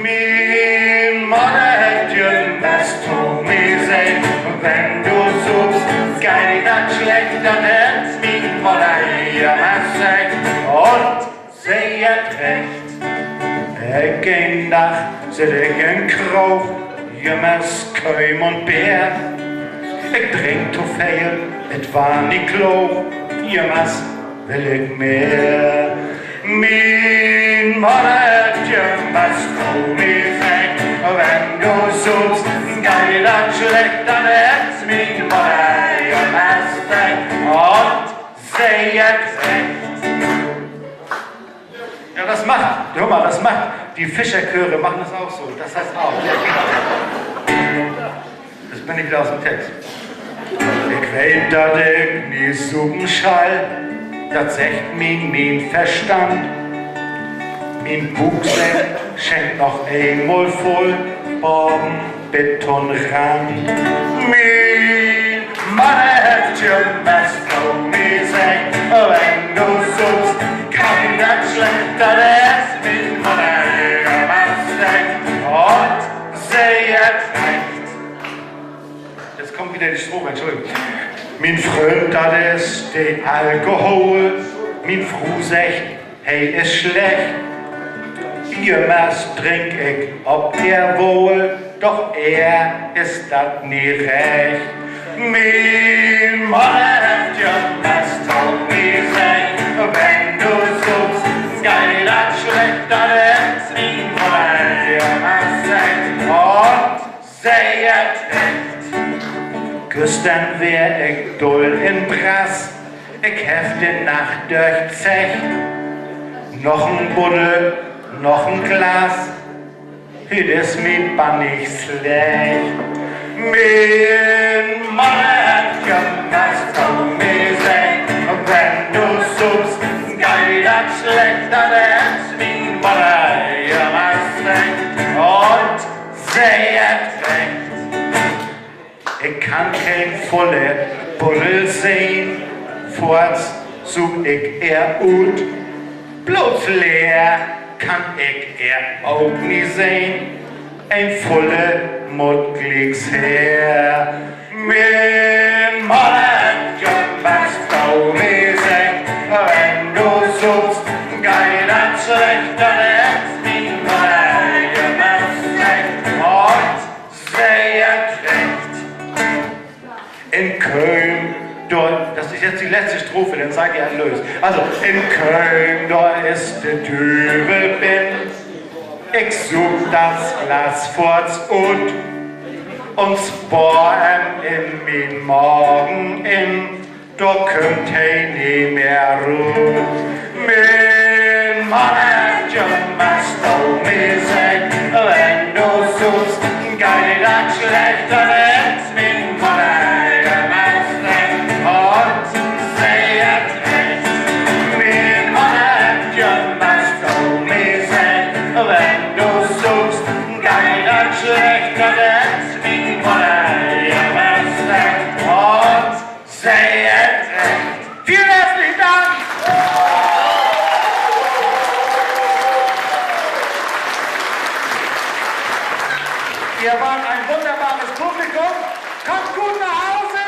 Min Mutter hätt jüngst zu mir sein, wenn du suchst, geil das schlecht, dann hätt's min Mutter jemals sein. Und sie hat recht, ein Nacht sit ich in Krauch, jemals Keim und Bär. Ich trink zu viel, et war nie klo, jemals will ich mehr. Min Mutter hätt jemals zu mir sein, wenn du suchst, geil das schlecht, dann hätt's min Mutter jemals sein. Und sie hat recht. Ja, das macht, hör mal, das macht, die Fischerchöre machen das auch so, das heißt auch. Das bin ich wieder aus dem Text. Ich weet, dat ich nie suchen schall, dat sagt min Verstand. Min Buchse schenkt noch einmal voll, oben Betonrand. Min Mutter hätt jemals zu mir sein, wenn du suchst, kann das schlecht, dat es min Mutter jemals sein. Und sie hat recht. Jetzt kommt wieder die Strophe, Entschuldigung. Min Freund, das ist der Alkohol. Min Fru sagt, hey, ist schlecht. Jemals trink ich, ob er wohl, doch ist das nie recht. Min Mutter hätt jemals zu mir sein, wenn du suchst, geil das schlecht, dann ist min Mutter jemals sein. Und sie hat recht. Gestern wär ich dull in Brass, ich hef die Nacht durchzecht. Noch ein Buddel, noch ein Glas, hüt is mi bannig schlecht. Min Mutter hätt jemals zu mir sein, wenn du suchst, geil das schlecht, dann hätt's min Mutter jemals sein. Und sie hat recht. Ich kann kein volle Buddel sehen, forts such ich er ut, bloß leer kann ich er auch nie sehen, ein volle Mutgliks her. Min Mutter hätt jemals zu mir sein, wenn du suchst, geil das schlecht, dann hätt's min Mutter jemals sein. Und sie hat recht. In Köln, dort, das ist jetzt die letzte Strophe, dann seid ihr erlöst. Also, in Köln, dort ist der Dübelbind. Ich such das Glas forts und sporn in min Morgen in, dort könnt ihr nie mehr ruhen. Min Mutter hätt jemals zu mir sein, wenn du suchst, geil das schlecht, dann hätt's min Mutter. Ihr wart ein wunderbares Publikum. Kommt gut nach Hause!